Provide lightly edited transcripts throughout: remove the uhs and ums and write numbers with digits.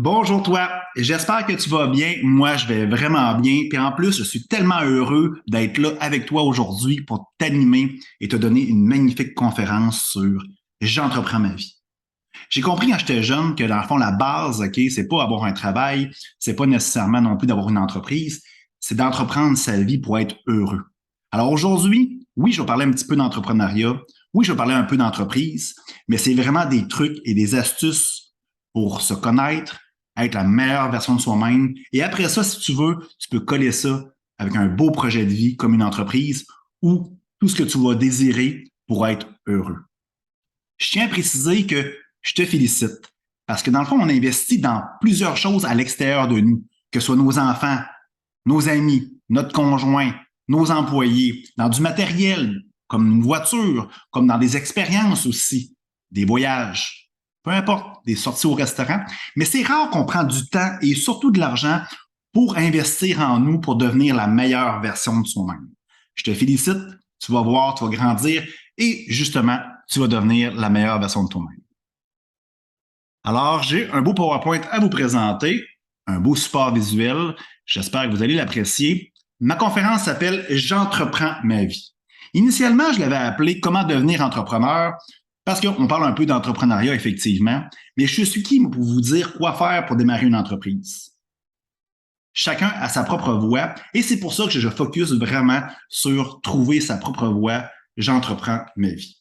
Bonjour toi, j'espère que tu vas bien. Moi, je vais vraiment bien. Puis en plus, je suis tellement heureux d'être là avec toi aujourd'hui pour t'animer et te donner une magnifique conférence sur J'entreprends ma vie. J'ai compris quand j'étais jeune que dans le fond, la base, OK, c'est pas avoir un travail, c'est pas nécessairement non plus d'avoir une entreprise, c'est d'entreprendre sa vie pour être heureux. Alors aujourd'hui, oui, je vais parler un petit peu d'entrepreneuriat, oui, je vais parler un peu d'entreprise, mais c'est vraiment des trucs et des astuces pour se connaître, être la meilleure version de soi-même. Et après ça, si tu veux, tu peux coller ça avec un beau projet de vie comme une entreprise ou tout ce que tu vas désirer pour être heureux. Je tiens à préciser que je te félicite parce que dans le fond, on investit dans plusieurs choses à l'extérieur de nous, que ce soit nos enfants, nos amis, notre conjoint, nos employés, dans du matériel, comme une voiture, comme dans des expériences aussi, des voyages, peu importe, des sorties au restaurant. Mais c'est rare qu'on prend du temps et surtout de l'argent pour investir en nous pour devenir la meilleure version de soi-même. Je te félicite, tu vas voir, tu vas grandir et justement, tu vas devenir la meilleure version de toi-même. Alors, j'ai un beau PowerPoint à vous présenter, un beau support visuel. J'espère que vous allez l'apprécier. Ma conférence s'appelle J'entreprends ma vie. Initialement, je l'avais appelé Comment devenir entrepreneur parce qu'on parle un peu d'entrepreneuriat, effectivement, mais je suis qui pour vous dire quoi faire pour démarrer une entreprise? Chacun a sa propre voie et c'est pour ça que je focus vraiment sur trouver sa propre voie. J'entreprends ma vie.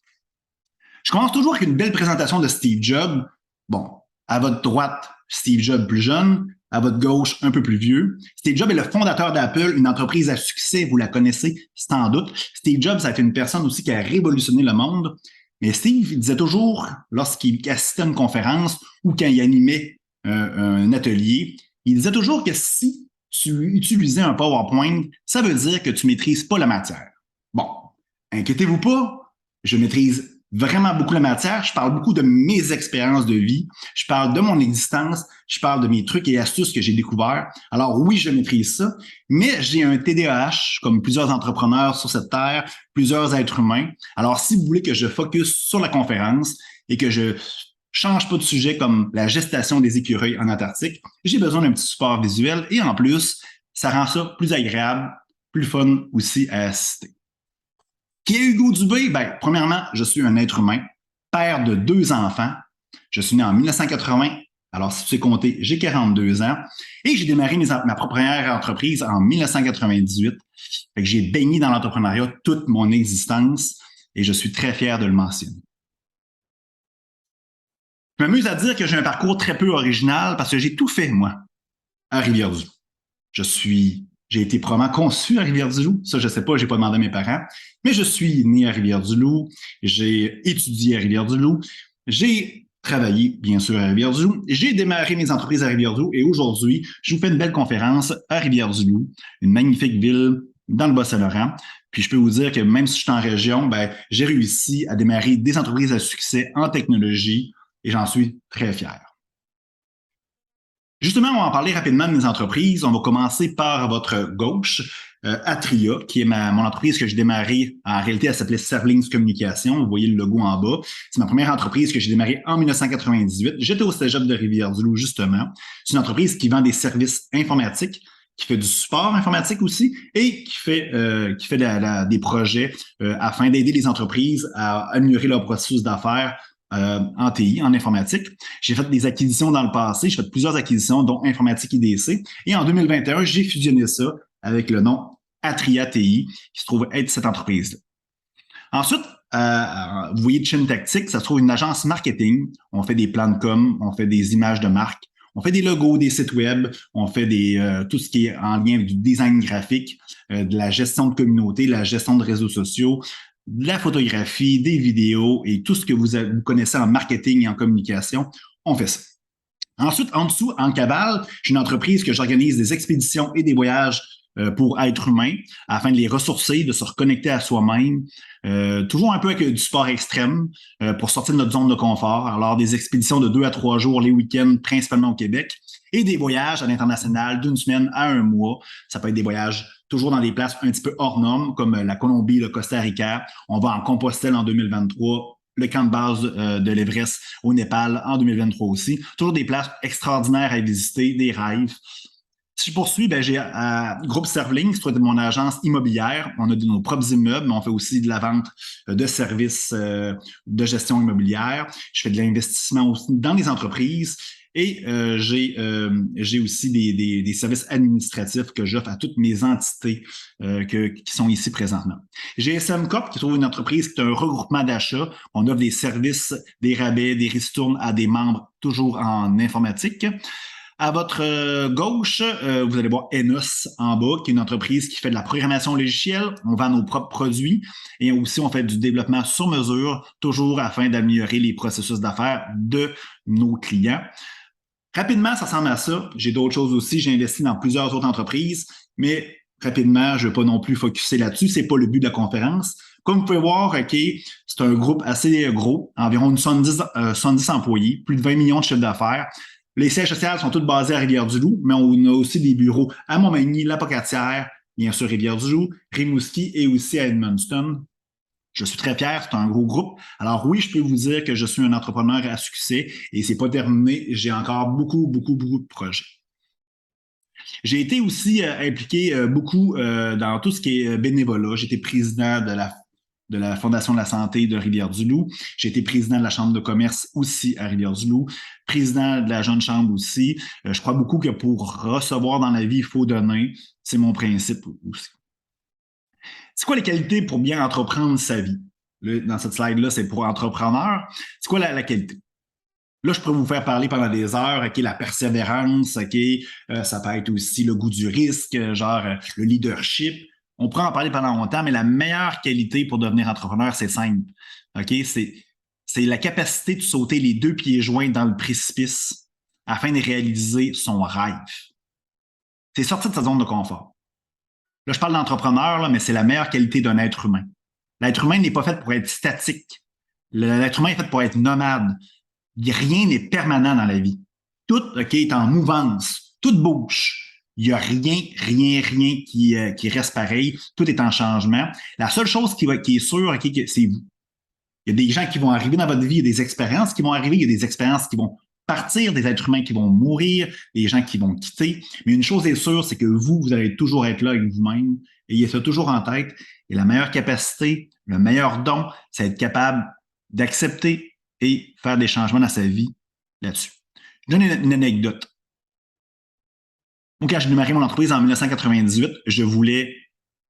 Je commence toujours avec une belle présentation de Steve Jobs. Bon, à votre droite, Steve Jobs plus jeune, à votre gauche, un peu plus vieux. Steve Jobs est le fondateur d'Apple, une entreprise à succès, vous la connaissez sans doute. Steve Jobs a été une personne aussi qui a révolutionné le monde. Mais Steve, il disait toujours, lorsqu'il assistait à une conférence ou quand il animait un atelier, il disait toujours que si tu utilisais un PowerPoint, ça veut dire que tu maîtrises pas la matière. Bon, inquiétez-vous pas, je maîtrise vraiment beaucoup la matière. Je parle beaucoup de mes expériences de vie. Je parle de mon existence. Je parle de mes trucs et astuces que j'ai découverts. Alors oui, je maîtrise ça, mais j'ai un TDAH, comme plusieurs entrepreneurs sur cette terre, plusieurs êtres humains. Alors si vous voulez que je focus sur la conférence et que je change pas de sujet comme la gestation des écureuils en Antarctique, j'ai besoin d'un petit support visuel et en plus, ça rend ça plus agréable, plus fun aussi à assister. Qui est Hugo Dubé? Ben, premièrement, je suis un être humain, père de 2 enfants. Je suis né en 1980. Alors, si tu sais compter, j'ai 42 ans. Et j'ai démarré ma première entreprise en 1998. Fait que j'ai baigné dans l'entrepreneuriat toute mon existence et je suis très fier de le mentionner. Je m'amuse à dire que j'ai un parcours très peu original parce que j'ai tout fait, moi, à Rivière-du-Loup. J'ai été probablement conçu à Rivière-du-Loup. Ça, je sais pas, j'ai pas demandé à mes parents. Mais je suis né à Rivière-du-Loup. J'ai étudié à Rivière-du-Loup. J'ai travaillé, bien sûr, à Rivière-du-Loup. J'ai démarré mes entreprises à Rivière-du-Loup. Et aujourd'hui, je vous fais une belle conférence à Rivière-du-Loup, une magnifique ville dans le Bas-Saint-Laurent. Puis je peux vous dire que même si je suis en région, ben, j'ai réussi à démarrer des entreprises à succès en technologie et j'en suis très fier. Justement, on va en parler rapidement de mes entreprises. On va commencer par votre gauche, Atria, qui est mon entreprise que j'ai démarrée. En réalité, elle s'appelait Serlings Communication. Vous voyez le logo en bas. C'est ma première entreprise que j'ai démarrée en 1998. J'étais au cégep de Rivière-du-Loup, justement. C'est une entreprise qui vend des services informatiques, qui fait du support informatique aussi et qui fait des projets afin d'aider les entreprises à améliorer leur processus d'affaires en TI, en informatique. J'ai fait des acquisitions dans le passé. J'ai fait plusieurs acquisitions, dont Informatique IDC. Et en 2021, j'ai fusionné ça avec le nom Atria TI, qui se trouve être cette entreprise-là. Ensuite, vous voyez Chin Tactique, ça se trouve une agence marketing. On fait des plans de com, on fait des images de marque, on fait des logos, des sites web, on fait tout ce qui est en lien avec du design graphique, de la gestion de communauté, la gestion de réseaux sociaux, de la photographie, des vidéos et tout ce que vous connaissez en marketing et en communication, on fait ça. Ensuite, en dessous, en cavale, j'ai une entreprise que j'organise des expéditions et des voyages pour êtres humains afin de les ressourcer, de se reconnecter à soi-même, toujours un peu avec du sport extrême pour sortir de notre zone de confort. Alors, des expéditions de 2 à 3 jours les week-ends, principalement au Québec, et des voyages à l'international d'une semaine à un mois. Ça peut être des voyages toujours dans des places un petit peu hors normes, comme la Colombie, le Costa Rica. On va en Compostelle en 2023 le camp de base de l'Everest au Népal en 2023 aussi. Toujours des places extraordinaires à visiter, des rêves. Si je poursuis, j'ai Groupe Servling, c'est mon agence immobilière. On a nos propres immeubles, mais on fait aussi de la vente de services de gestion immobilière. Je fais de l'investissement aussi dans les entreprises. Et j'ai aussi des services administratifs que j'offre à toutes mes entités qui sont ici présentement. J'ai SM Corp, qui est une entreprise qui est un regroupement d'achats. On offre des services, des rabais, des ristournes à des membres, toujours en informatique. À votre gauche, vous allez voir Enos en bas, qui est une entreprise qui fait de la programmation logicielle. On vend nos propres produits et aussi on fait du développement sur mesure, toujours afin d'améliorer les processus d'affaires de nos clients. Rapidement, ça ressemble à ça. J'ai d'autres choses aussi. J'ai investi dans plusieurs autres entreprises, mais rapidement, je ne vais pas non plus focuser là-dessus. C'est pas le but de la conférence. Comme vous pouvez voir, OK, c'est un groupe assez gros, environ 70 employés, plus de 20 millions de chiffres d'affaires. Les sièges sociaux sont tous basés à Rivière-du-Loup, mais on a aussi des bureaux à Montmagny, La Pocatière, bien sûr Rivière-du-Loup, Rimouski et aussi à Edmundston. Je suis très fier, c'est un gros groupe. Alors oui, je peux vous dire que je suis un entrepreneur à succès et c'est pas terminé. J'ai encore beaucoup de projets. J'ai été aussi impliqué beaucoup dans tout ce qui est bénévolat. J'étais président de la Fondation de la santé de Rivière-du-Loup. J'ai été président de la Chambre de commerce aussi à Rivière-du-Loup, président de la Jeune Chambre aussi. Je crois beaucoup que pour recevoir dans la vie, il faut donner. C'est mon principe aussi. C'est quoi les qualités pour bien entreprendre sa vie? Là, dans cette slide-là, c'est pour entrepreneur. C'est quoi la qualité? Là, je pourrais vous faire parler pendant des heures, OK, la persévérance, OK, ça peut être aussi le goût du risque, le leadership. On pourrait en parler pendant longtemps, mais la meilleure qualité pour devenir entrepreneur, c'est simple. OK, c'est la capacité de sauter les deux pieds joints dans le précipice afin de réaliser son rêve. C'est sortir de sa zone de confort. Là, je parle d'entrepreneur, là, mais c'est la meilleure qualité d'un être humain. L'être humain n'est pas fait pour être statique. L'être humain est fait pour être nomade. Rien n'est permanent dans la vie. Tout est en mouvance. Tout bouge. Il n'y a rien qui reste pareil. Tout est en changement. La seule chose qui est sûre, c'est vous. Il y a des gens qui vont arriver dans votre vie, il y a des expériences qui vont arriver, il y a des expériences qui vont partir, des êtres humains qui vont mourir, des gens qui vont quitter. Mais une chose est sûre, c'est que vous allez toujours être là avec vous-même. Et ayez ça toujours en tête. Et la meilleure capacité, le meilleur don, c'est être capable d'accepter et faire des changements dans sa vie là-dessus. Je donne une anecdote. Moi, quand j'ai démarré mon entreprise en 1998, je voulais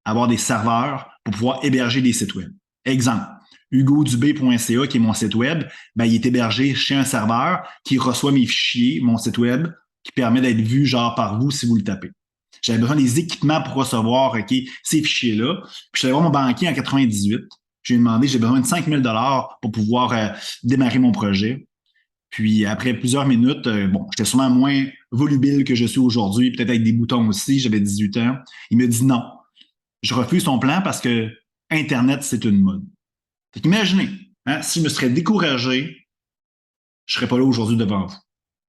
avoir des serveurs pour pouvoir héberger des sites web. Exemple, hugodubé.ca, qui est mon site web, il est hébergé chez un serveur qui reçoit mes fichiers, mon site web, qui permet d'être vu par vous si vous le tapez. J'avais besoin des équipements pour recevoir ces fichiers-là. Puis je suis allé voir mon banquier en 98. Je lui ai demandé, j'ai besoin de 5 000 $ pour pouvoir démarrer mon projet. Puis après plusieurs minutes, j'étais sûrement moins volubile que je suis aujourd'hui, peut-être avec des boutons aussi, j'avais 18 ans. Il me dit non. Je refuse son plan parce que Internet, c'est une mode. Fait qu'imaginez, si je me serais découragé, je serais pas là aujourd'hui devant vous.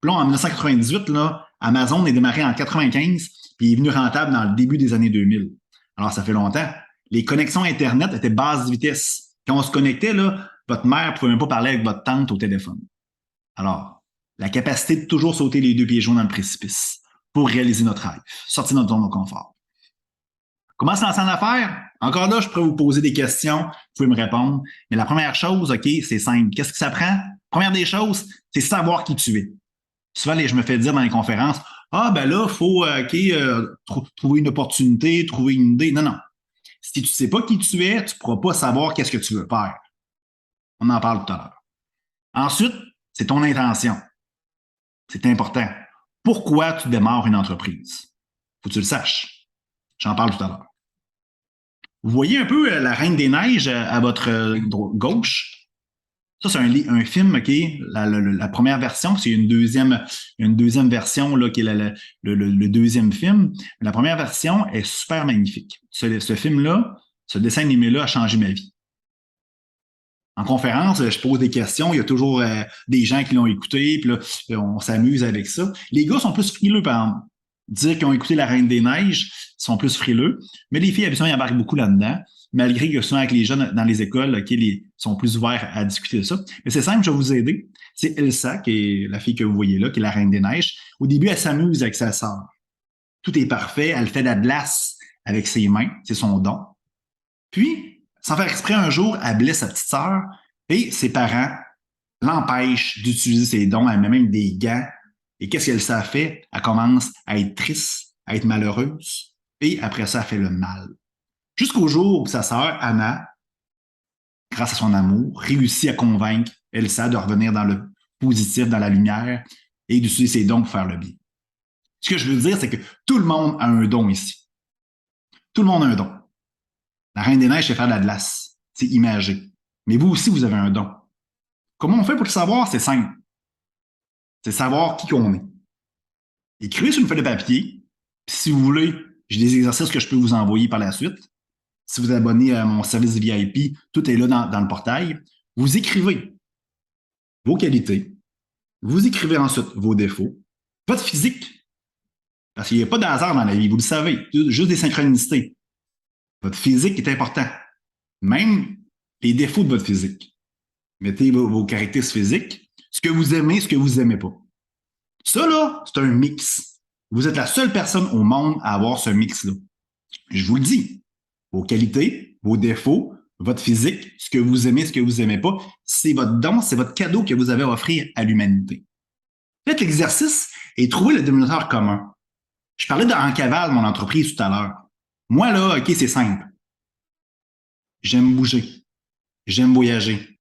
Puis là, en 1998, là, Amazon est démarré en 95, puis il est venu rentable dans le début des années 2000. Alors, ça fait longtemps. Les connexions Internet étaient basse vitesse. Quand on se connectait, là, votre mère ne pouvait même pas parler avec votre tante au téléphone. Alors, la capacité de toujours sauter les deux pieds joints dans le précipice pour réaliser notre rêve, sortir de notre zone de confort. Comment se lancer en affaires? Encore là, je pourrais vous poser des questions, vous pouvez me répondre. Mais la première chose, OK, c'est simple. Qu'est-ce que ça prend? Première des choses, c'est savoir qui tu es. Souvent, je me fais dire dans les conférences, là, il faut trouver une opportunité, trouver une idée. Non. Si tu ne sais pas qui tu es, tu ne pourras pas savoir qu'est-ce que tu veux faire. On en parle tout à l'heure. Ensuite, c'est ton intention. C'est important. Pourquoi tu démarres une entreprise? Faut que tu le saches. J'en parle tout à l'heure. Vous voyez un peu la Reine des Neiges à votre gauche. Ça, c'est un film, OK? La première version, c'est une deuxième version là, qui est le deuxième film. La première version est super magnifique. Ce film-là, ce dessin animé-là a changé ma vie. En conférence, je pose des questions, il y a toujours des gens qui l'ont écouté, puis là, on s'amuse avec ça. Les gars sont plus frileux, par exemple. dire qu'ils ont écouté La Reine des Neiges, ils sont plus frileux. Mais les filles, habituellement, ils embarquent beaucoup là-dedans, malgré que souvent avec les jeunes dans les écoles, ils sont plus ouverts à discuter de ça. Mais c'est simple, je vais vous aider. C'est Elsa, qui est la fille que vous voyez là, qui est la Reine des Neiges. Au début, elle s'amuse avec sa sœur. Tout est parfait. Elle fait de la glace avec ses mains. C'est son don. Puis, sans faire exprès, un jour, elle blesse sa petite sœur et ses parents l'empêchent d'utiliser ses dons. Elle met même des gants. Et qu'est-ce qu'Elsa fait? Elle commence à être triste, à être malheureuse. Et après ça, elle fait le mal. Jusqu'au jour où sa sœur, Anna, grâce à son amour, réussit à convaincre Elsa de revenir dans le positif, dans la lumière et d'utiliser ses dons pour faire le bien. Ce que je veux dire, c'est que tout le monde a un don ici. Tout le monde a un don. La Reine des Neiges, c'est faire de la glace. C'est imagé. Mais vous aussi, vous avez un don. Comment on fait pour le savoir? C'est simple. C'est savoir qui qu'on est. Écrivez sur une feuille de papier. Puis si vous voulez, j'ai des exercices que je peux vous envoyer par la suite. Si vous abonnez à mon service VIP, tout est là dans le portail. Vous écrivez vos qualités. Vous écrivez ensuite vos défauts. Votre physique. Parce qu'il n'y a pas de hasard dans la vie, vous le savez. Juste des synchronicités. Votre physique est important. Même les défauts de votre physique. Mettez vos caractéristiques physiques, ce que vous aimez, ce que vous n'aimez pas. Ça, là, c'est un mix. Vous êtes la seule personne au monde à avoir ce mix-là. Je vous le dis. Vos qualités, vos défauts, votre physique, ce que vous aimez, ce que vous n'aimez pas, c'est votre don, c'est votre cadeau que vous avez à offrir à l'humanité. Faites l'exercice et trouvez le dénominateur commun. Je parlais d'en cavale, mon entreprise, tout à l'heure. Moi, là, OK, c'est simple. J'aime bouger. J'aime voyager.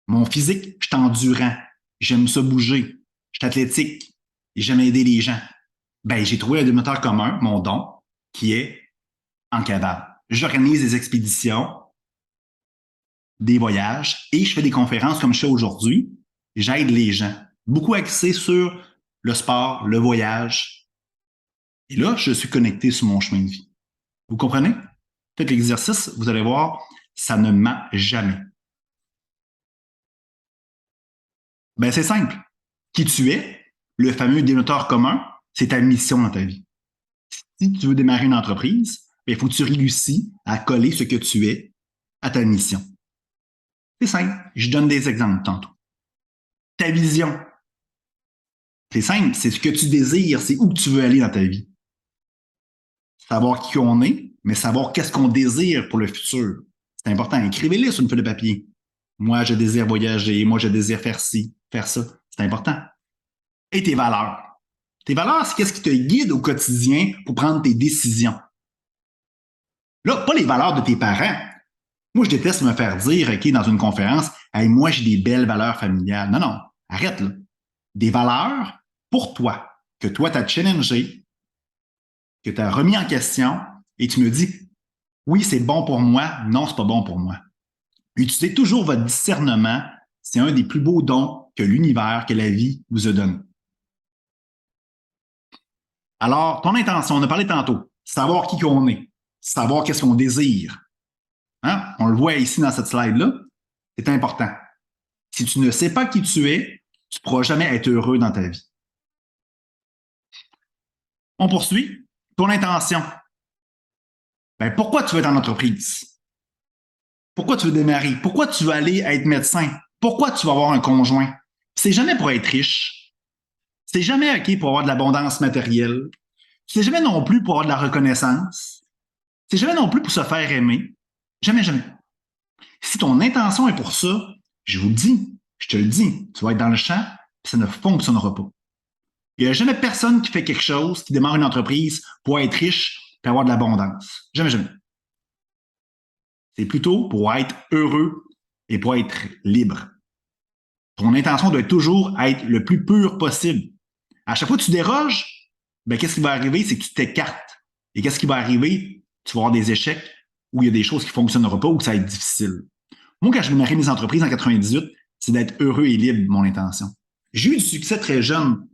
Mon physique, je suis endurant. J'aime ça bouger. Je suis athlétique. Et j'aime aider les gens. Ben, j'ai trouvé un dénominateur commun, mon don, qui est en cavale. J'organise des expéditions, des voyages et je fais des conférences comme je fais aujourd'hui. J'aide les gens. Beaucoup axé sur le sport, le voyage. Et là, je suis connecté sur mon chemin de vie. Vous comprenez? Faites l'exercice, vous allez voir, ça ne ment jamais. Ben, c'est simple. Qui tu es, le fameux dénominateur commun, c'est ta mission dans ta vie. Si tu veux démarrer une entreprise, il faut que tu réussisses à coller ce que tu es à ta mission. C'est simple. Je donne des exemples tantôt. Ta vision. C'est simple. C'est ce que tu désires. C'est où tu veux aller dans ta vie. Savoir qui on est, mais savoir qu'est-ce qu'on désire pour le futur. C'est important. Écrivez-le sur une feuille de papier. Moi, je désire voyager. Moi, je désire faire ci, faire ça. C'est important. Et tes valeurs. Tes valeurs, c'est qu'est-ce qui te guide au quotidien pour prendre tes décisions. Là, pas les valeurs de tes parents. Moi, je déteste me faire dire, OK, dans une conférence, hey, moi, j'ai des belles valeurs familiales. Non, non, arrête, là. Des valeurs pour toi, que toi, tu as challengé, que tu as remis en question, et tu me dis, oui, c'est bon pour moi, non, c'est pas bon pour moi. Utilisez toujours votre discernement. C'est un des plus beaux dons que l'univers, que la vie vous a donné. Alors, ton intention, on a parlé tantôt, savoir qui qu'on est, savoir qu'est-ce qu'on désire. Hein? On le voit ici dans cette slide-là. C'est important. Si tu ne sais pas qui tu es, tu ne pourras jamais être heureux dans ta vie. On poursuit. Ton intention. Ben, pourquoi tu veux être en entreprise? Pourquoi tu veux démarrer? Pourquoi tu veux aller être médecin? Pourquoi tu vas avoir un conjoint? C'est jamais pour être riche. C'est jamais OK pour avoir de l'abondance matérielle. C'est jamais non plus pour avoir de la reconnaissance. C'est jamais non plus pour se faire aimer. Jamais, jamais. Si ton intention est pour ça, je vous le dis, je te le dis, tu vas être dans le champ, et ça ne fonctionnera pas. Il n'y a jamais personne qui fait quelque chose, qui démarre une entreprise pour être riche et avoir de l'abondance. Jamais, jamais. C'est plutôt pour être heureux et pour être libre. Ton intention doit toujours être le plus pur possible. À chaque fois que tu déroges, ben, qu'est-ce qui va arriver? C'est que tu t'écartes. Et qu'est-ce qui va arriver? Tu vas avoir des échecs où il y a des choses qui ne fonctionneront pas ou que ça va être difficile. Moi, quand je démarrais mes entreprises en 98, c'est d'être heureux et libre, mon intention. J'ai eu du succès très jeune,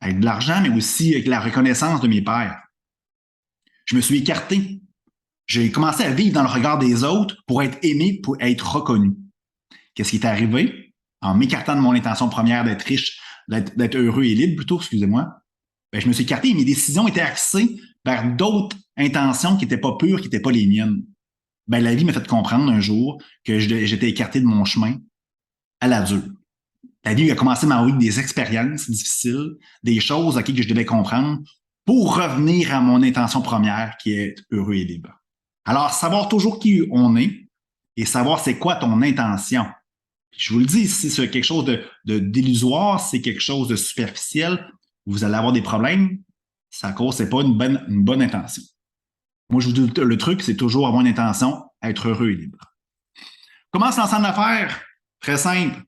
avec de l'argent, mais aussi avec la reconnaissance de mes pairs. Je me suis écarté. J'ai commencé à vivre dans le regard des autres pour être aimé, pour être reconnu. Qu'est-ce qui est arrivé? En m'écartant de mon intention première d'être riche, d'être heureux et libre, plutôt, excusez-moi, Ben, je me suis écarté et mes décisions étaient axées vers d'autres intentions qui n'étaient pas pures, qui n'étaient pas les miennes. Ben, la vie m'a fait comprendre un jour que j'étais écarté de mon chemin à la dure. La vie a commencé à m'envoyer des expériences difficiles, des choses que je devais comprendre pour revenir à mon intention première qui est être heureux et libre. Alors, savoir toujours qui on est et savoir c'est quoi ton intention. Je vous le dis, si c'est quelque chose d'illusoire, c'est quelque chose de superficiel, vous allez avoir des problèmes, ça cause, c'est pas une bonne intention. Moi, je vous dis, le truc, c'est toujours avoir une intention, être heureux et libre. Comment se lancer en affaires? Très simple.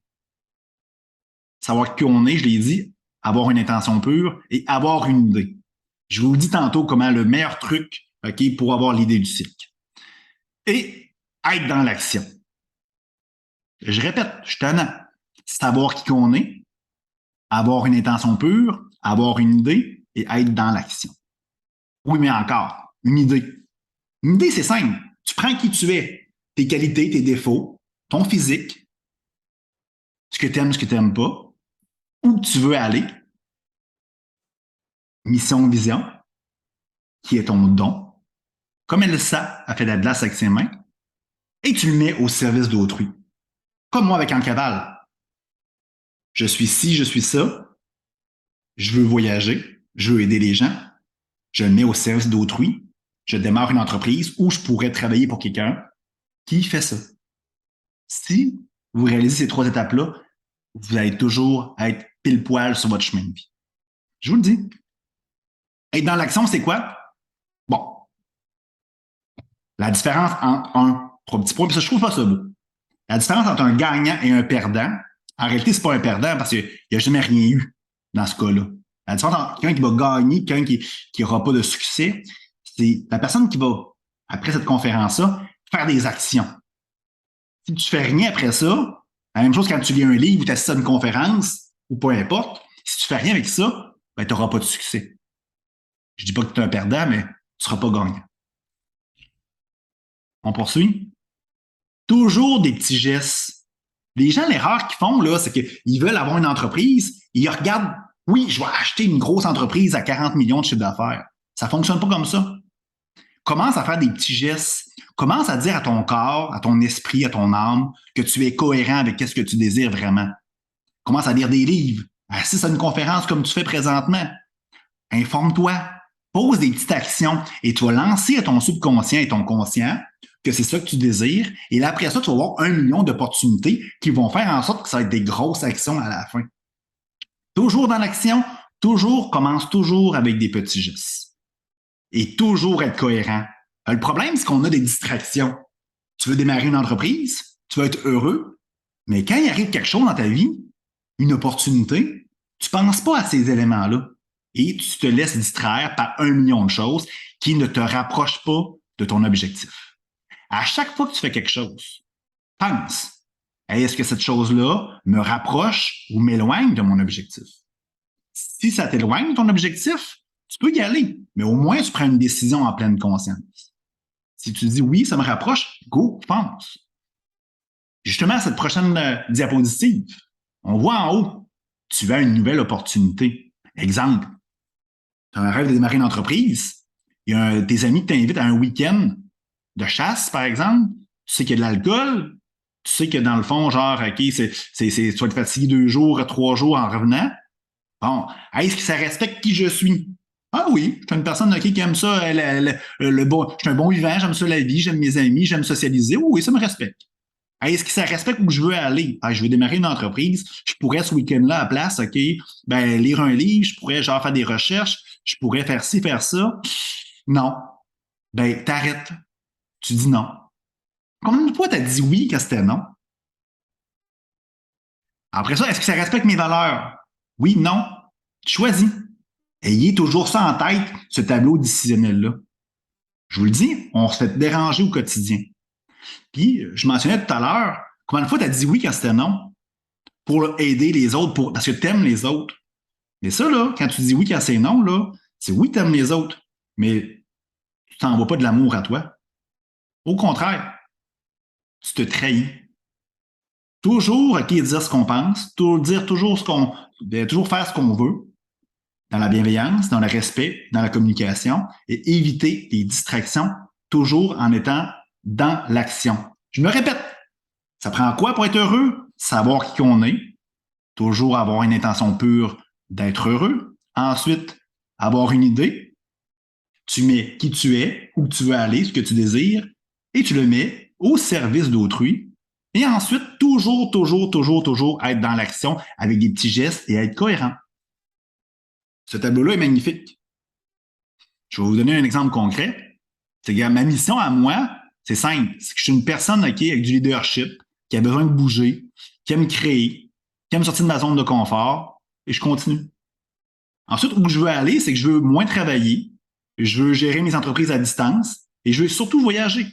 Savoir qui on est, je l'ai dit, avoir une intention pure et avoir une idée. Je vous dis tantôt comment le meilleur truc pour avoir l'idée du cycle. Et être dans l'action. Je répète, je suis tannant. Savoir qui on est, avoir une intention pure, avoir une idée et être dans l'action. Oui, mais encore, une idée. Une idée, c'est simple. Tu prends qui tu es, tes qualités, tes défauts, ton physique, ce que tu n'aimes pas, où tu veux aller, mission, vision, qui est ton don. Comme Elsa a fait de la glace avec ses mains, et tu le mets au service d'autrui. Comme moi avec un Caval. Je suis ci, je suis ça, je veux voyager, je veux aider les gens, je le mets au service d'autrui, je démarre une entreprise où je pourrais travailler pour quelqu'un qui fait ça. Si vous réalisez ces 3 étapes-là, vous allez toujours être pile poil sur votre chemin de vie. Je vous le dis. Être dans l'action, c'est quoi? Bon. La différence entre 3 petits points, puis ça, je trouve pas ça beau. La différence entre un gagnant et un perdant, en réalité, c'est pas un perdant parce qu'il n'y a jamais rien eu dans ce cas-là. La différence entre quelqu'un qui va gagner, quelqu'un qui n'aura pas de succès, c'est la personne qui va, après cette conférence-là, faire des actions. Si tu fais rien après ça, la même chose quand tu lis un livre ou tu assistes à une conférence, ou peu importe, si tu fais rien avec ça, ben, tu n'auras pas de succès. Je dis pas que tu es un perdant, mais tu ne seras pas gagnant. On poursuit? Toujours des petits gestes. Les gens, l'erreur qu'ils font, là, c'est qu'ils veulent avoir une entreprise, ils regardent, oui, je vais acheter une grosse entreprise à 40 millions de chiffre d'affaires. Ça fonctionne pas comme ça. Commence à faire des petits gestes. Commence à dire à ton corps, à ton esprit, à ton âme que tu es cohérent avec ce que tu désires vraiment. Commence à lire des livres. Assiste à une conférence comme tu fais présentement. Informe-toi. Pose des petites actions et tu vas lancer à ton subconscient et ton conscient que c'est ça que tu désires. Et là, après ça, tu vas avoir 1 million d'opportunités qui vont faire en sorte que ça va être des grosses actions à la fin. Toujours dans l'action, commence toujours avec des petits gestes. Et toujours être cohérent. Le problème, c'est qu'on a des distractions. Tu veux démarrer une entreprise, tu veux être heureux, mais quand il arrive quelque chose dans ta vie, une opportunité, tu ne penses pas à ces éléments-là et tu te laisses distraire par 1 million de choses qui ne te rapprochent pas de ton objectif. À chaque fois que tu fais quelque chose, pense, est-ce que cette chose-là me rapproche ou m'éloigne de mon objectif? Si ça t'éloigne de ton objectif, tu peux y aller, mais au moins tu prends une décision en pleine conscience. Si tu dis oui, ça me rapproche, go, pense. Justement, cette prochaine diapositive, on voit en haut, tu as une nouvelle opportunité. Exemple, tu as un rêve de démarrer une entreprise, il y a tes amis qui t'invitent à un week-end de chasse, par exemple, tu sais qu'il y a de l'alcool, tu sais que dans le fond, genre, OK, tu vas être fatigué 2 jours, 3 jours en revenant. Bon, est-ce que ça respecte qui je suis? Ah oui, je suis une personne qui aime ça, je suis un bon vivant, j'aime ça la vie, j'aime mes amis, j'aime socialiser. Oui, ça me respecte. Est-ce que ça respecte où je veux aller? Je veux démarrer une entreprise. Je pourrais ce week-end-là à place, OK, ben, lire un livre, je pourrais genre faire des recherches, je pourrais faire ci, faire ça. Non. Ben, t'arrêtes. Tu dis non. Combien de fois t'as dit oui quand c'était non? Après ça, est-ce que ça respecte mes valeurs? Oui, non. Tu choisis. Ayez toujours ça en tête, ce tableau décisionnel-là. Je vous le dis, on se fait déranger au quotidien. Puis, je mentionnais tout à l'heure, combien de fois tu as dit oui quand c'était non pour aider les autres, parce que tu aimes les autres. Mais ça, là, quand tu dis oui quand c'est non, là, c'est oui que tu aimes les autres, mais tu t'envoies pas de l'amour à toi. Au contraire, tu te trahis. Toujours dire ce qu'on pense, toujours faire ce qu'on veut. dans la bienveillance, dans le respect, dans la communication et éviter les distractions, toujours en étant dans l'action. Je me répète, ça prend quoi pour être heureux? Savoir qui on est, toujours avoir une intention pure d'être heureux. Ensuite, avoir une idée. Tu mets qui tu es, où tu veux aller, ce que tu désires, et tu le mets au service d'autrui. Et ensuite, toujours être dans l'action avec des petits gestes et être cohérent. Ce tableau-là est magnifique. Je vais vous donner un exemple concret. C'est que ma mission à moi, c'est simple. C'est que je suis une personne avec du leadership, qui a besoin de bouger, qui aime créer, qui aime sortir de ma zone de confort, et je continue. Ensuite, où je veux aller, c'est que je veux moins travailler, je veux gérer mes entreprises à distance, et je veux surtout voyager.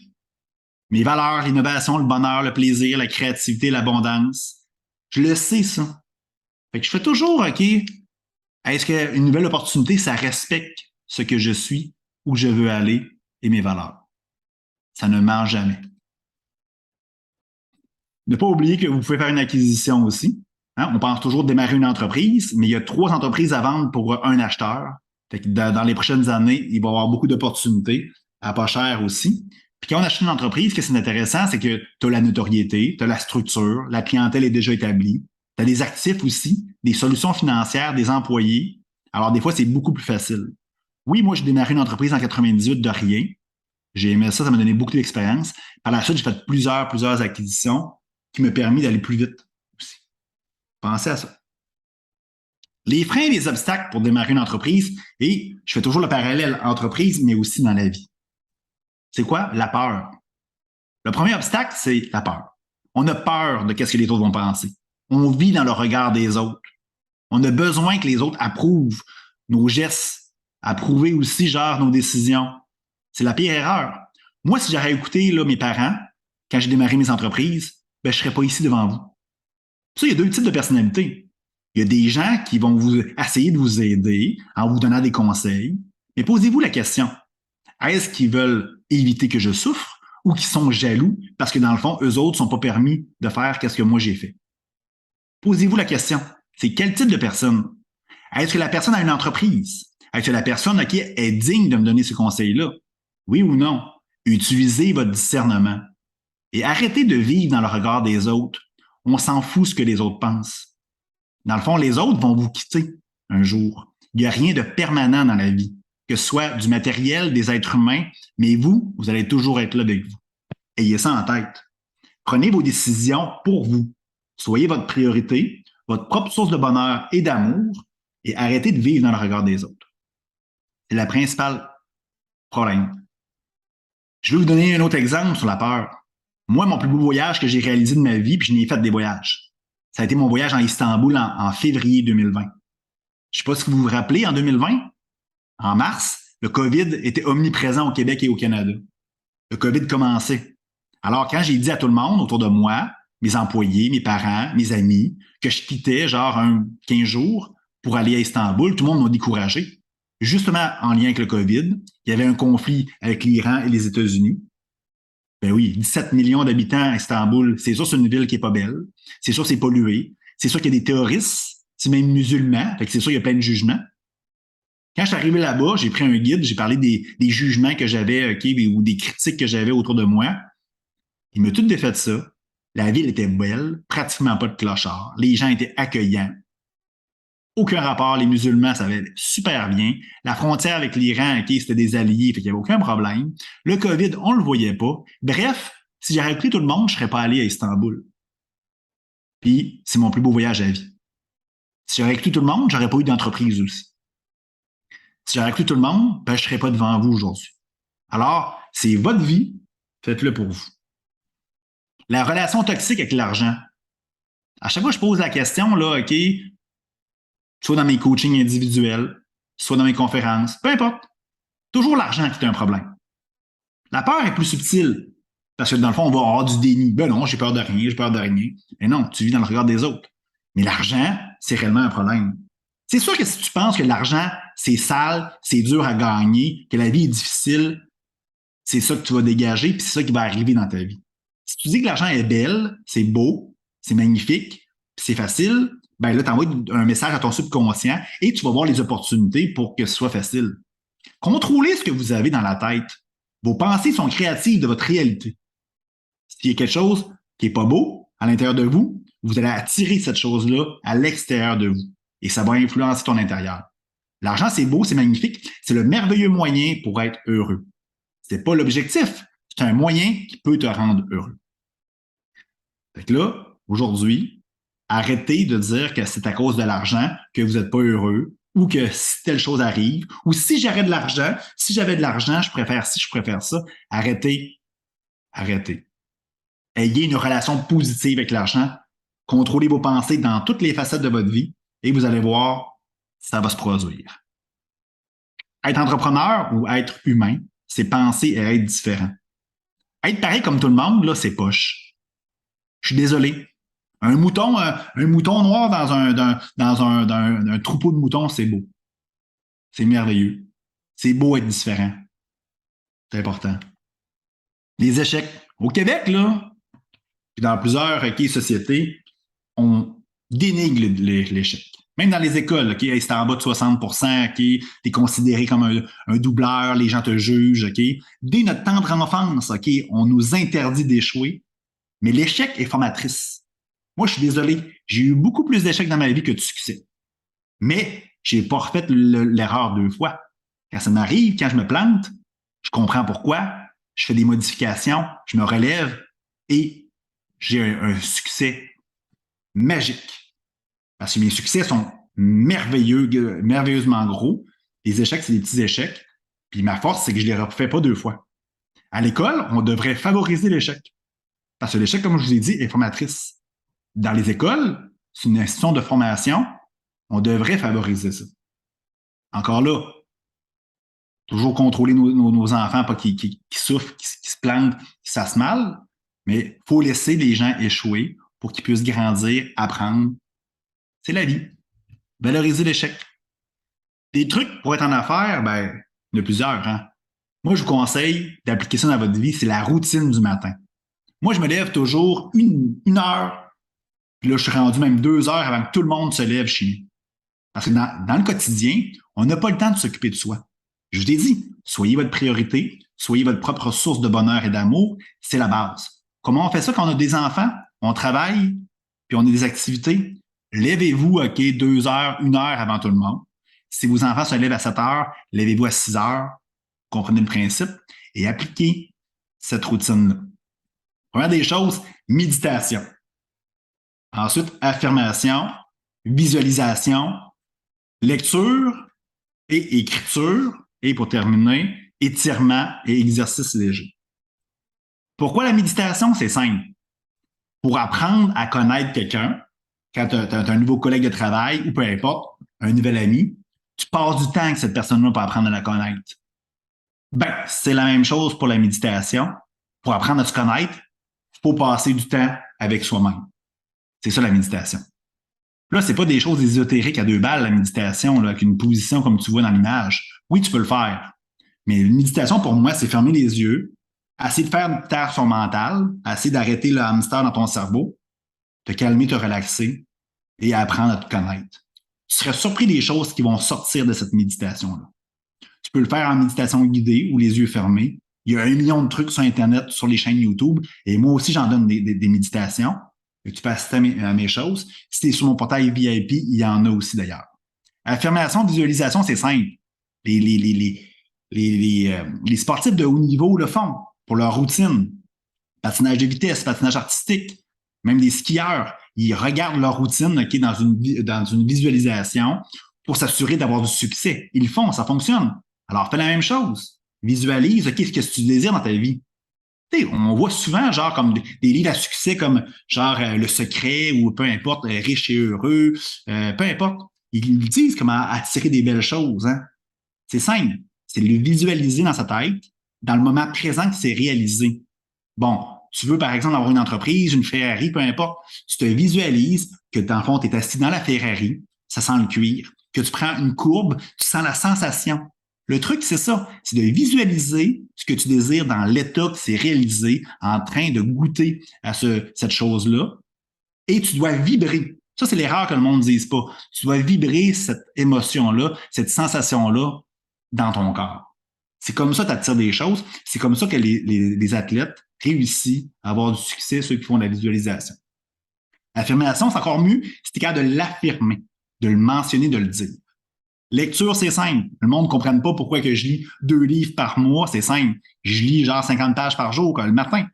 Mes valeurs, l'innovation, le bonheur, le plaisir, la créativité, l'abondance. Je le sais, ça. Fait que je fais toujours, OK, est-ce qu'une nouvelle opportunité, ça respecte ce que je suis, où je veux aller et mes valeurs? Ça ne ment jamais. Ne pas oublier que vous pouvez faire une acquisition aussi. Hein? On pense toujours de démarrer une entreprise, mais il y a 3 entreprises à vendre pour un acheteur. Fait que dans les prochaines années, il va y avoir beaucoup d'opportunités à pas cher aussi. Puis quand on achète une entreprise, ce qui est intéressant, c'est que tu as la notoriété, tu as la structure, la clientèle est déjà établie, tu as des actifs aussi, des solutions financières, des employés. Alors des fois, c'est beaucoup plus facile. Oui, moi, j'ai démarré une entreprise en 98 de rien. J'ai aimé ça, ça m'a donné beaucoup d'expérience. Par la suite, j'ai fait plusieurs acquisitions qui m'ont permis d'aller plus vite aussi. Pensez à ça. Les freins et les obstacles pour démarrer une entreprise, et je fais toujours le parallèle entreprise, mais aussi dans la vie. C'est quoi? La peur. Le premier obstacle, c'est la peur. On a peur de ce que les autres vont penser. On vit dans le regard des autres. On a besoin que les autres approuvent nos gestes, approuver aussi, genre, nos décisions. C'est la pire erreur. Moi, si j'aurais écouté là, mes parents, quand j'ai démarré mes entreprises, ben, je ne serais pas ici devant vous. Ça, il y a 2 types de personnalités. Il y a des gens qui vont vous essayer de vous aider en vous donnant des conseils. Mais posez-vous la question. Est-ce qu'ils veulent éviter que je souffre ou qu'ils sont jaloux parce que dans le fond, eux autres ne sont pas permis de faire ce que moi j'ai fait? Posez-vous la question. C'est quel type de personne? Est-ce que la personne a une entreprise? Est-ce que la personne est digne de me donner ce conseil-là? Oui ou non? Utilisez votre discernement. Et arrêtez de vivre dans le regard des autres. On s'en fout ce que les autres pensent. Dans le fond, les autres vont vous quitter un jour. Il n'y a rien de permanent dans la vie, que ce soit du matériel, des êtres humains, mais vous allez toujours être là avec vous. Ayez ça en tête. Prenez vos décisions pour vous. Soyez votre priorité, votre propre source de bonheur et d'amour, et arrêtez de vivre dans le regard des autres. C'est le principal problème. Je vais vous donner un autre exemple sur la peur. Moi, mon plus beau voyage que j'ai réalisé de ma vie, puis je n'ai fait des voyages. Ça a été mon voyage en Istanbul en février 2020. Je ne sais pas si vous vous rappelez, en 2020, en mars, le COVID était omniprésent au Québec et au Canada. Le COVID commençait. Alors, quand j'ai dit à tout le monde autour de moi, mes employés, mes parents, mes amis, que je quittais genre 15 jours pour aller à Istanbul, tout le monde m'a découragé. Justement, en lien avec le COVID, il y avait un conflit avec l'Iran et les États-Unis. Ben oui, 17 millions d'habitants à Istanbul, c'est sûr c'est une ville qui est pas belle, c'est sûr c'est pollué, c'est sûr qu'il y a des terroristes, c'est même musulmans, fait que c'est sûr il y a plein de jugements. Quand je suis arrivé là-bas, j'ai pris un guide, j'ai parlé des jugements que j'avais, ou des critiques que j'avais autour de moi. Il m'a tout défait de ça. La ville était belle, pratiquement pas de clochards, les gens étaient accueillants. Aucun rapport, les musulmans, ça allait super bien. La frontière avec l'Iran, c'était des alliés, fait qu'il n'y avait aucun problème. Le COVID, on le voyait pas. Bref, si j'avais pris tout le monde, je serais pas allé à Istanbul. Puis, c'est mon plus beau voyage à vie. Si j'aurais inclus tout le monde, j'aurais pas eu d'entreprise aussi. Si j'aurais inclus tout le monde, ben, je serais pas devant vous aujourd'hui. Alors, c'est votre vie, faites-le pour vous. La relation toxique avec l'argent. À chaque fois que je pose la question, là, OK, soit dans mes coachings individuels, soit dans mes conférences, peu importe. Toujours l'argent qui est un problème. La peur est plus subtile. Parce que dans le fond, on va avoir du déni. Ben non, j'ai peur de rien, j'ai peur de rien. Mais non, tu vis dans le regard des autres. Mais l'argent, c'est réellement un problème. C'est sûr que si tu penses que l'argent, c'est sale, c'est dur à gagner, que la vie est difficile, c'est ça que tu vas dégager, puis c'est ça qui va arriver dans ta vie. Si tu dis que l'argent est belle, c'est beau, c'est magnifique, puis c'est facile, ben là, tu envoies un message à ton subconscient et tu vas voir les opportunités pour que ce soit facile. Contrôlez ce que vous avez dans la tête. Vos pensées sont créatives de votre réalité. S'il y a quelque chose qui n'est pas beau à l'intérieur de vous, vous allez attirer cette chose-là à l'extérieur de vous et ça va influencer ton intérieur. L'argent, c'est beau, c'est magnifique, c'est le merveilleux moyen pour être heureux. C'est pas l'objectif, c'est un moyen qui peut te rendre heureux. Fait que là, aujourd'hui, arrêtez de dire que c'est à cause de l'argent que vous n'êtes pas heureux ou que si telle chose arrive ou si j'avais de l'argent, je préfère ci, je préfère ça. Arrêtez. Ayez une relation positive avec l'argent. Contrôlez vos pensées dans toutes les facettes de votre vie et vous allez voir, ça va se produire. Être entrepreneur ou être humain, c'est penser et être différent. Être pareil comme tout le monde, là, c'est poche. Je suis désolé. Un mouton noir dans un troupeau de moutons, c'est beau. C'est merveilleux. C'est beau être différent. C'est important. Les échecs. Au Québec, là, puis dans plusieurs sociétés, on dénigre l'échec. Même dans les écoles, okay, c'est en bas de 60%, okay, t'es considéré comme un doubleur, les gens te jugent. Okay. Dès notre tendre enfance, okay, on nous interdit d'échouer, mais l'échec est formatrice. Moi, je suis désolé, j'ai eu beaucoup plus d'échecs dans ma vie que de succès. Mais j'ai pas refait l'erreur 2 fois. Quand ça m'arrive, quand je me plante, je comprends pourquoi, je fais des modifications, je me relève et j'ai un succès magique. Parce que mes succès sont merveilleusement gros. Les échecs, c'est des petits échecs. Puis ma force, c'est que je ne les refais pas 2 fois. À l'école, on devrait favoriser l'échec. Parce que l'échec, comme je vous ai dit, est formatrice. Dans les écoles, c'est une institution de formation, on devrait favoriser ça. Encore là, toujours contrôler nos enfants, pas qui souffrent, qui se plantent, qui se fassent mal, mais il faut laisser les gens échouer pour qu'ils puissent grandir, apprendre. C'est la vie. Valoriser l'échec. Des trucs pour être en affaires, ben, il y en a plusieurs. Hein? Moi, je vous conseille d'appliquer ça dans votre vie, c'est la routine du matin. Moi, je me lève toujours une heure, puis là, je suis rendu même 2 heures avant que tout le monde se lève chez nous. Parce que dans le quotidien, on n'a pas le temps de s'occuper de soi. Je vous ai dit, soyez votre priorité, soyez votre propre source de bonheur et d'amour, c'est la base. Comment on fait ça quand on a des enfants? On travaille, puis on a des activités. Levez-vous, OK, 2 heures, 1 heure avant tout le monde. Si vos enfants se lèvent à 7 heures, levez-vous à 6 heures. Comprenez le principe et appliquez cette routine-là. Première des choses, méditation. Ensuite, affirmation, visualisation, lecture et écriture. Et pour terminer, étirement et exercice léger. Pourquoi la méditation? C'est simple. Pour apprendre à connaître quelqu'un, quand tu as un nouveau collègue de travail ou peu importe, un nouvel ami, tu passes du temps avec cette personne-là pour apprendre à la connaître. Ben, c'est la même chose pour la méditation. Pour apprendre à se connaître, il faut passer du temps avec soi-même. C'est ça la méditation. Là, c'est pas des choses ésotériques à 2 balles, la méditation, là, avec une position comme tu vois dans l'image. Oui, tu peux le faire. Mais une méditation, pour moi, c'est fermer les yeux, essayer de faire taire son mental, essayer d'arrêter le hamster dans ton cerveau, te calmer, te relaxer et apprendre à te connaître. Tu serais surpris des choses qui vont sortir de cette méditation-là. Tu peux le faire en méditation guidée ou les yeux fermés. Il y a 1 million de trucs sur Internet, sur les chaînes YouTube. Et moi aussi, j'en donne des méditations. Et tu peux assister à mes choses. Si tu es sur mon portail VIP, il y en a aussi d'ailleurs. Affirmation, visualisation, c'est simple. Les sportifs de haut niveau le font pour leur routine. Patinage de vitesse, patinage artistique, même des skieurs, ils regardent leur routine dans une visualisation pour s'assurer d'avoir du succès. Ils le font, ça fonctionne. Alors, fais la même chose. Visualise, qu'est-ce que tu désires dans ta vie. On voit souvent genre comme des livres à succès comme genre Le Secret ou peu importe, Riche et heureux, peu importe. Ils disent comment attirer des belles choses. Hein? C'est simple. C'est de le visualiser dans sa tête, dans le moment présent que c'est réalisé. Bon, tu veux par exemple avoir une entreprise, une Ferrari, peu importe, tu te visualises que dans le fond, tu es assis dans la Ferrari, ça sent le cuir, que tu prends une courbe, tu sens la sensation. Le truc, c'est ça, c'est de visualiser ce que tu désires dans l'état que c'est réalisé, en train de goûter à cette chose-là, et tu dois vibrer. Ça, c'est l'erreur que le monde ne dise pas. Tu dois vibrer cette émotion-là, cette sensation-là dans ton corps. C'est comme ça que tu attires des choses. C'est comme ça que les athlètes réussissent à avoir du succès, ceux qui font de la visualisation. L'affirmation, c'est encore mieux si tu es capable de l'affirmer, de le mentionner, de le dire. Lecture, c'est simple. Le monde ne comprenne pas pourquoi que je lis 2 livres par mois. C'est simple. Je lis genre 50 pages par jour le matin.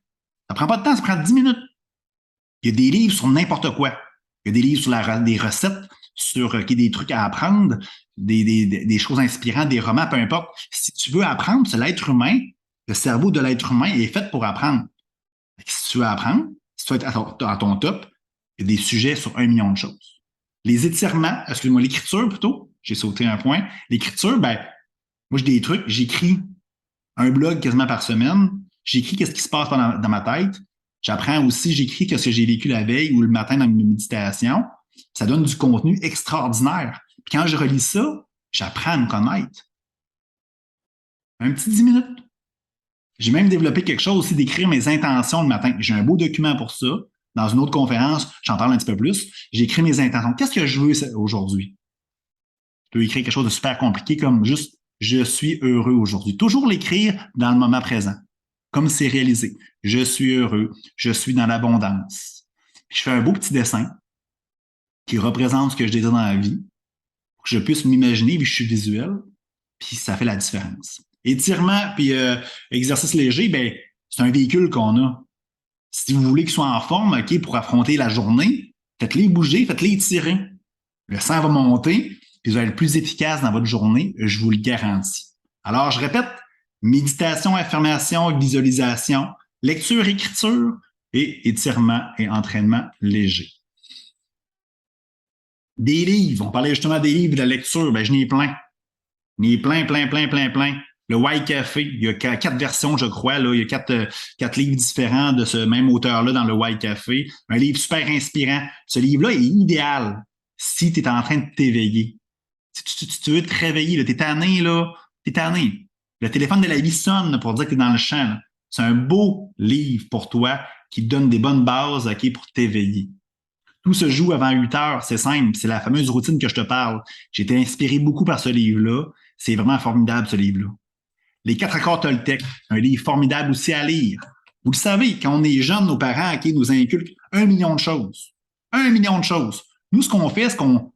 Ça prend pas de temps, ça prend 10 minutes. Il y a des livres sur n'importe quoi. Il y a des livres sur des recettes, sur des trucs à apprendre, des choses inspirantes, des romans, peu importe. Si tu veux apprendre, c'est l'être humain, le cerveau de l'être humain est fait pour apprendre. Si tu veux apprendre, si tu veux être à ton top, il y a des sujets sur 1 million de choses. Les étirements, excuse-moi, l'écriture plutôt, j'ai sauté un point. L'écriture, moi j'ai des trucs, j'écris un blog quasiment par semaine, j'écris qu'est-ce qui se passe dans ma tête, j'apprends aussi, j'écris ce que j'ai vécu la veille ou le matin dans une méditation, ça donne du contenu extraordinaire. Puis quand je relis ça, j'apprends à me connaître. Un petit 10 minutes. J'ai même développé quelque chose aussi d'écrire mes intentions le matin. J'ai un beau document pour ça. Dans une autre conférence, j'en parle un petit peu plus. J'ai écrit mes intentions. Qu'est-ce que je veux aujourd'hui? Je peux écrire quelque chose de super compliqué comme juste « Je suis heureux aujourd'hui ». Toujours l'écrire dans le moment présent, comme c'est réalisé. Je suis heureux, je suis dans l'abondance. Puis je fais un beau petit dessin qui représente ce que je désire dans la vie, pour que je puisse m'imaginer, puis je suis visuel, puis ça fait la différence. Étirement, puis exercice léger, c'est un véhicule qu'on a. Si vous voulez qu'ils soient en forme, OK, pour affronter la journée, faites-les bouger, faites-les étirer. Le sang va monter, puis vous allez être plus efficace dans votre journée, je vous le garantis. Alors, je répète, méditation, affirmation, visualisation, lecture, écriture et étirement et entraînement léger. Des livres, on parlait justement des livres de lecture, je n'ai plein. J'en ai plein. Le White Café, il y a 4 versions, je crois. Là. Il y a 4 livres différents de ce même auteur-là dans le White Café. Un livre super inspirant. Ce livre-là est idéal si tu es en train de t'éveiller. Si tu veux te réveiller, tu es tanné, là, t'es tanné. Le téléphone de la vie sonne là, pour dire que tu es dans le champ. Là. C'est un beau livre pour toi qui te donne des bonnes bases pour t'éveiller. Tout se joue avant 8 heures, c'est simple. C'est la fameuse routine que je te parle. J'ai été inspiré beaucoup par ce livre-là. C'est vraiment formidable, ce livre-là. Les 4 accords Toltec, un livre formidable aussi à lire. Vous le savez, quand on est jeune, nos parents nous inculquent 1 million de choses. 1 million de choses. Nous, ce qu'on fait, c'est qu'on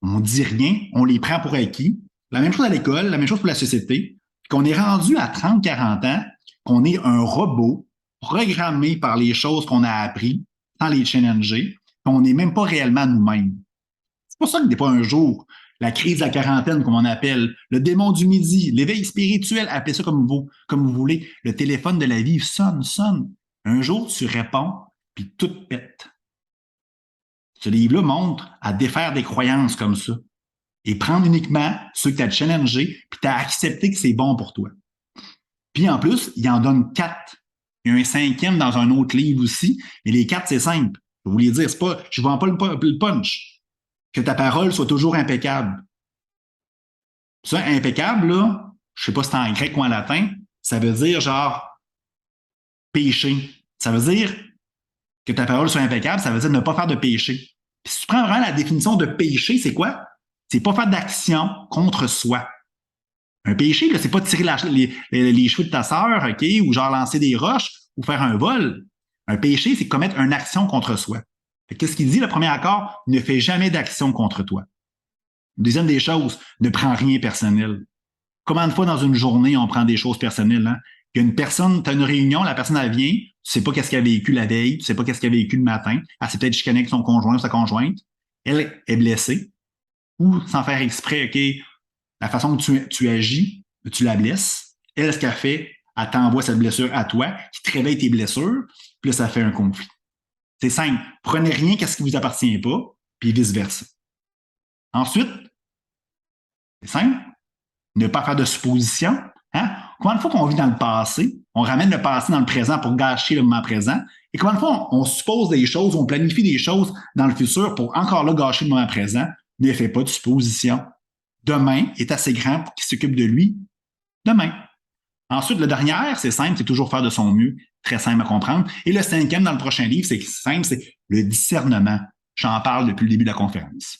dit rien, on les prend pour acquis. La même chose à l'école, la même chose pour la société. Qu'on est rendu à 30, 40 ans, qu'on est un robot programmé par les choses qu'on a appris, sans les challenger, qu'on n'est même pas réellement nous-mêmes. C'est pour ça que des fois, un jour, la crise de la quarantaine, comme on appelle, le démon du midi, l'éveil spirituel, appelez ça comme vous voulez, le téléphone de la vie sonne. Un jour, tu réponds, puis tout pète. Ce livre-là montre à défaire des croyances comme ça et prendre uniquement ceux que tu as challengés, puis tu as accepté que c'est bon pour toi. Puis en plus, il en donne 4. Il y a un 5e dans un autre livre aussi, mais les 4, c'est simple. Je voulais dire, c'est pas, je ne vends pas le punch. Que ta parole soit toujours impeccable. Ça, impeccable, là, je ne sais pas si c'est en grec ou en latin, ça veut dire genre péché. Ça veut dire que ta parole soit impeccable, ça veut dire ne pas faire de péché. Puis si tu prends vraiment la définition de péché, c'est quoi? C'est pas faire d'action contre soi. Un péché, là, c'est pas tirer les cheveux de ta sœur, OK, ou genre lancer des roches ou faire un vol. Un péché, c'est commettre une action contre soi. Qu'est-ce qu'il dit, le premier accord? Ne fais jamais d'action contre toi. Deuxième des choses, ne prends rien personnel. Combien de fois dans une journée, on prend des choses personnelles? Hein? Il y a une personne, tu as une réunion, la personne, elle vient, tu sais pas qu'est-ce qu'elle a vécu la veille, tu sais pas qu'est-ce qu'elle a vécu le matin, elle s'est peut-être chicanée avec son conjoint ou sa conjointe, elle est blessée, ou sans faire exprès, OK, la façon que tu agis, tu la blesses. Elle, ce qu'elle fait, elle t'envoie cette blessure à toi, qui te réveille tes blessures, puis là, ça fait un conflit. C'est simple. Prenez rien qu'à ce qui ne vous appartient pas, puis vice-versa. Ensuite, c'est simple. Ne pas faire de suppositions. Hein? Combien de fois qu'on vit dans le passé, on ramène le passé dans le présent pour gâcher le moment présent, et combien de fois on suppose des choses, on planifie des choses dans le futur pour encore là gâcher le moment présent. Ne fais pas de suppositions. Demain est assez grand pour qu'il s'occupe de lui. Demain. Ensuite, le dernier, c'est simple, c'est toujours faire de son mieux. Très simple à comprendre. Et le 5e dans le prochain livre, c'est simple, c'est le discernement. J'en parle depuis le début de la conférence.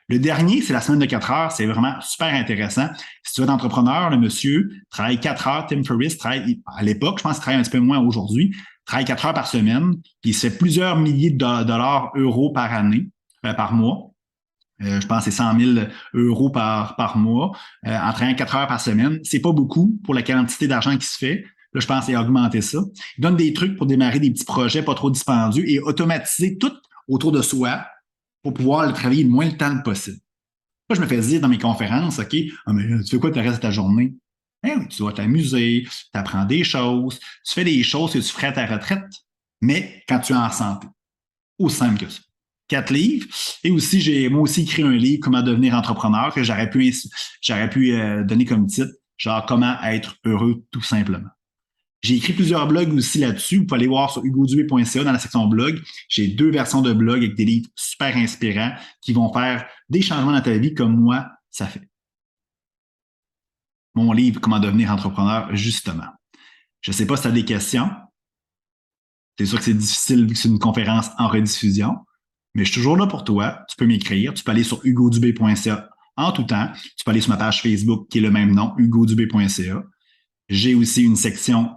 Le dernier, c'est la semaine de 4 heures. C'est vraiment super intéressant. Si tu veux être entrepreneur, le monsieur travaille 4 heures. Tim Ferriss travaille, à l'époque, je pense qu'il travaille un petit peu moins aujourd'hui, travaille 4 heures par semaine. Puis il se fait plusieurs milliers de dollars, euros par année, par mois. Je pense que c'est 100 000 euros par mois, en travaillant 4 heures par semaine. C'est pas beaucoup pour la quantité d'argent qui se fait. Là, je pense qu'il a augmenté ça. Il donne des trucs pour démarrer des petits projets pas trop dispendieux et automatiser tout autour de soi pour pouvoir le travailler le moins de temps possible. Là, je me fais dire dans mes conférences, OK, ah, mais tu fais quoi le reste de ta journée? Eh oui, tu dois t'amuser, tu apprends des choses, tu fais des choses que tu ferais à ta retraite, mais quand tu es en santé. Aussi simple que ça. 4 livres. Et aussi, j'ai moi aussi écrit un livre, Comment devenir entrepreneur, que j'aurais pu donner comme titre, genre Comment être heureux tout simplement. J'ai écrit plusieurs blogs aussi là-dessus. Vous pouvez aller voir sur hugodubé.ca dans la section blog. J'ai 2 versions de blog avec des livres super inspirants qui vont faire des changements dans ta vie comme moi, ça fait. Mon livre, Comment devenir entrepreneur, justement. Je ne sais pas si tu as des questions. C'est sûr que c'est difficile vu que c'est une conférence en rediffusion, mais je suis toujours là pour toi. Tu peux m'écrire. Tu peux aller sur hugodubé.ca en tout temps. Tu peux aller sur ma page Facebook qui est le même nom, hugodubé.ca. J'ai aussi une section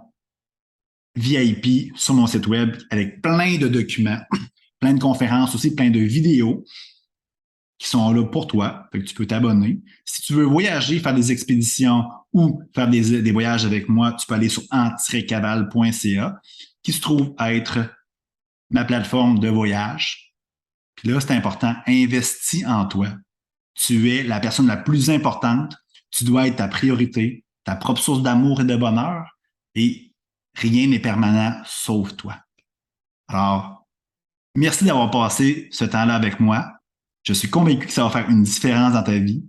VIP sur mon site web avec plein de documents, plein de conférences aussi, plein de vidéos qui sont là pour toi. Fait que tu peux t'abonner. Si tu veux voyager, faire des expéditions ou faire des voyages avec moi, tu peux aller sur ant-caval.ca qui se trouve être ma plateforme de voyage. Puis là, c'est important, investis en toi. Tu es la personne la plus importante. Tu dois être ta priorité, ta propre source d'amour et de bonheur. Et rien n'est permanent sauf toi. Alors, merci d'avoir passé ce temps-là avec moi. Je suis convaincu que ça va faire une différence dans ta vie.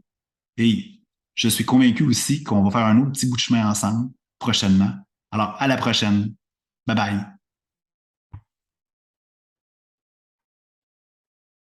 Et je suis convaincu aussi qu'on va faire un autre petit bout de chemin ensemble prochainement. Alors, à la prochaine. Bye bye.